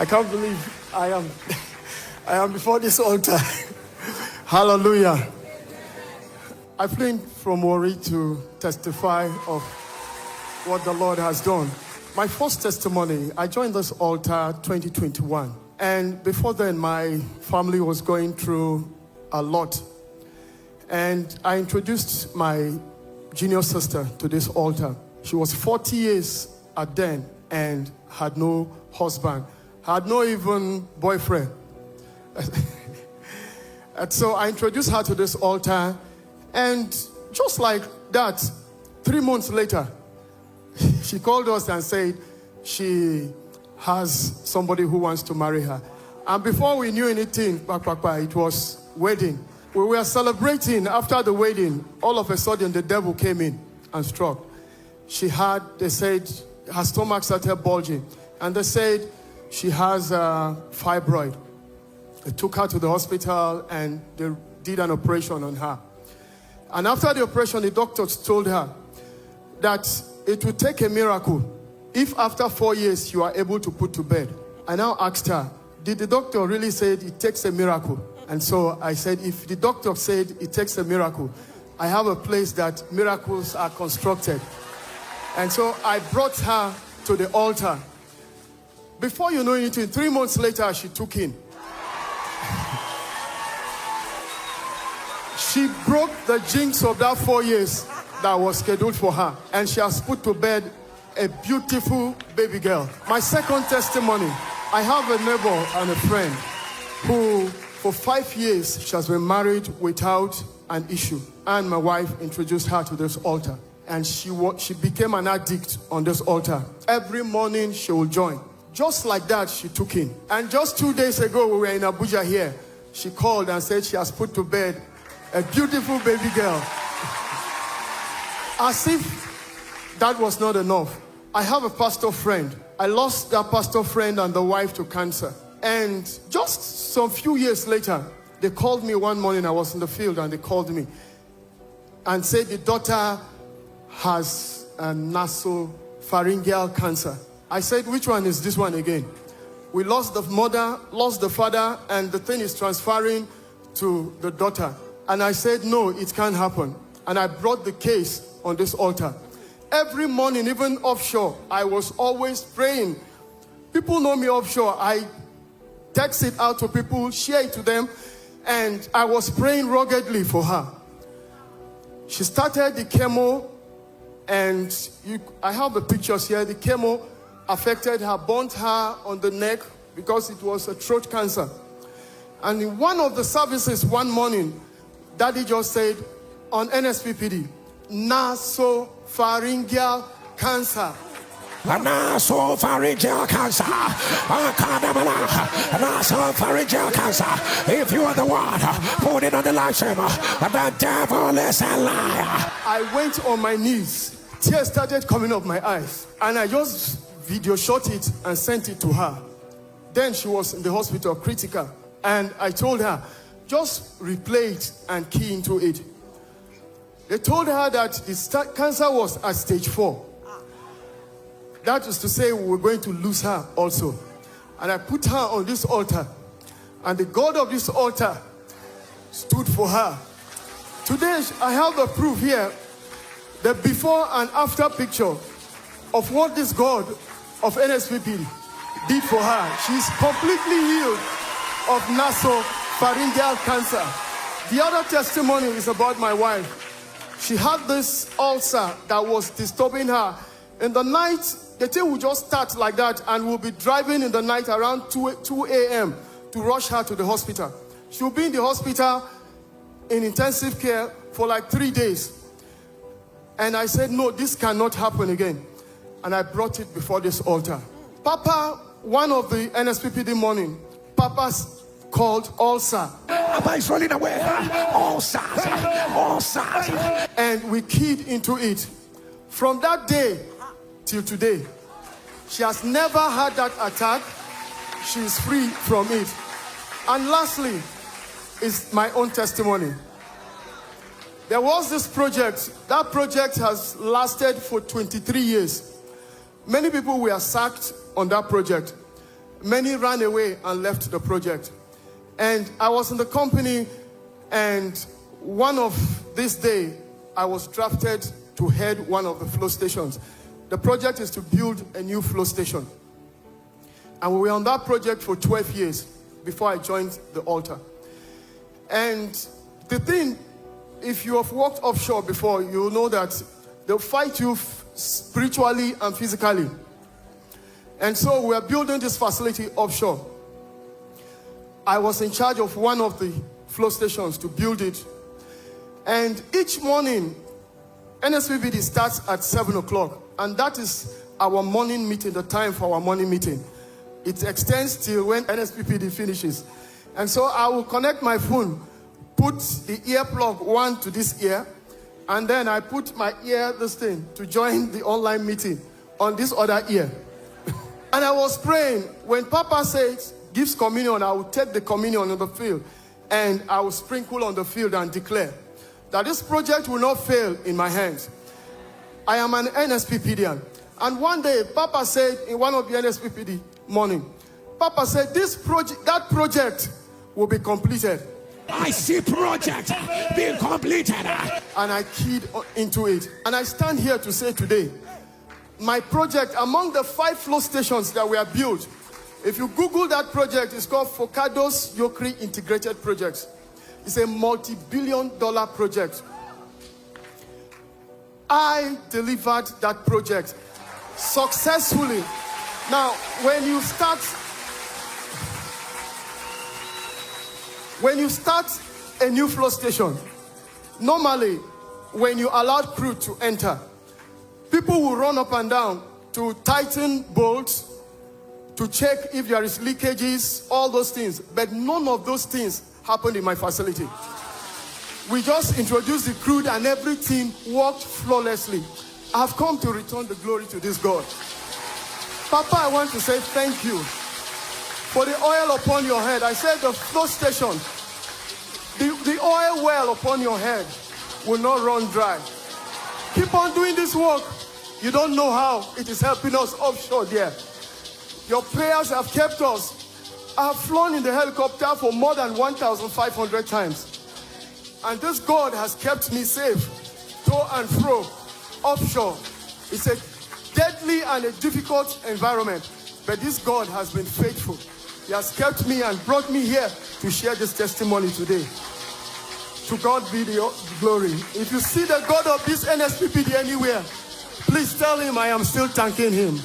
I can't believe I am before this altar. Hallelujah. I flew from Warri to testify of what the Lord has done. My first testimony, I joined this altar 2021. And before then, my family was going through a lot. And I introduced my junior sister to this altar. She was 40 years at then and had no husband, had no even boyfriend. And so I introduced her to this altar, and just like that, 3 months later, she called us and said she has somebody who wants to marry her. And before we knew anything, it was wedding. We were celebrating. After the wedding, all of a sudden the devil came in and struck. They said her stomach started bulging, and they said she has a fibroid. They took her to the hospital and they did an operation on her. And after the operation, the doctors told her that it would take a miracle if after 4 years you are able to put to bed. I now asked her, did the doctor really say it takes a miracle? And so I said, if the doctor said it takes a miracle, I have a place that miracles are constructed. And so I brought her to the altar. Before you know anything, 3 months later, she took in. She broke the jinx of that 4 years that was scheduled for her. And she has put to bed a beautiful baby girl. My second testimony, I have a neighbor and a friend who, for 5 years, she has been married without an issue. And my wife introduced her to this altar. And she became an addict on this altar. Every morning she will join. Just like that, she took in. And just 2 days ago, we were in Abuja here. She called and said she has put to bed a beautiful baby girl. As if that was not enough. I have a pastor friend. I lost that pastor friend and the wife to cancer. And just some few years later, they called me one morning. I was in the field and they called me and said the daughter has a nasopharyngeal cancer. I said, which one is this one again? We lost the mother, lost the father, and the thing is transferring to the daughter. And I said, no, it can't happen. And I brought the case on this altar. Every morning, even offshore, I was always praying. People know me offshore. I text it out to people, share it to them, and I was praying ruggedly for her. She started the chemo, and I have the pictures here. The chemo affected her, burnt her on the neck because it was a throat cancer. And in one of the services one morning, Daddy just said on NSPPD, nasopharyngeal cancer. Nasopharyngeal cancer. Nasopharyngeal cancer. If you are the one, put it on the live stream. The devil is a liar. I went on my knees. Tears started coming up my eyes. And I just video shot it and sent it to her. Then she was in the hospital, critical. And I told her, just replay it and key into it. They told her that the cancer was at stage 4. That is to say we were going to lose her also. And I put her on this altar. And the God of this altar stood for her. Today I have the proof here, the before and after picture of what this God of NSPP did for her. She's completely healed of nasopharyngeal cancer. The other testimony is about my wife. She had this ulcer that was disturbing her. In the night, the thing would just start like that, and we'll be driving in the night around 2 a.m. to rush her to the hospital. She'll be in the hospital in intensive care for like 3 days. And I said, no, this cannot happen again. And I brought it before this altar. Papa, one of the NSPPD morning, Papa called ulcer. Papa is running away. Ulcer. And we keyed into it. From that day till today, she has never had that attack. She is free from it. And lastly, is my own testimony. There was this project. That project has lasted for 23 years. Many people were sacked on that project. Many ran away and left the project. And I was in the company, and one of this day, I was drafted to head one of the flow stations. The project is to build a new flow station. And we were on that project for 12 years before I joined the altar. And the thing, if you have worked offshore before, you'll know that they'll fight you spiritually and physically. And so we are building this facility offshore. I was in charge of one of the flow stations to build it. And each morning, NSPPD starts at 7 o'clock. And that is our morning meeting, the time for our morning meeting. It extends till when NSPPD finishes. And so I will connect my phone, put the earplug one to this ear, and then I put my ear, this thing, to join the online meeting on this other ear. And I was praying. When Papa says, gives communion, I will take the communion on the field, and I will sprinkle on the field and declare that this project will not fail in my hands. I am an NSPPDian. And one day, Papa said in one of the NSPPD morning, Papa said, that project will be completed. I see project being completed. And I keyed into it. And I stand here to say today, my project, among the 5 flow stations that were built, if you Google that project, it's called Focados Yokri Integrated Projects. It's a multi-billion-dollar project. I delivered that project successfully. Now, when you start a new flow station, normally when you allow crew to enter, people will run up and down to tighten bolts, to check if there is leakages, all those things. But none of those things happened in my facility. We just introduced the crew and everything worked flawlessly. I've come to return the glory to this God. Papa, I want to say thank you for the oil upon your head. I said the flow station, the oil well upon your head will not run dry. Keep on doing this work. You don't know how it is helping us offshore there. Your prayers have kept us. I have flown in the helicopter for more than 1,500 times. And this God has kept me safe, to and fro, offshore. It's a deadly and a difficult environment, but this God has been faithful. He has kept me and brought me here to share this testimony today. To God be the glory. If you see the God of this NSPPD anywhere, please tell him I am still thanking him.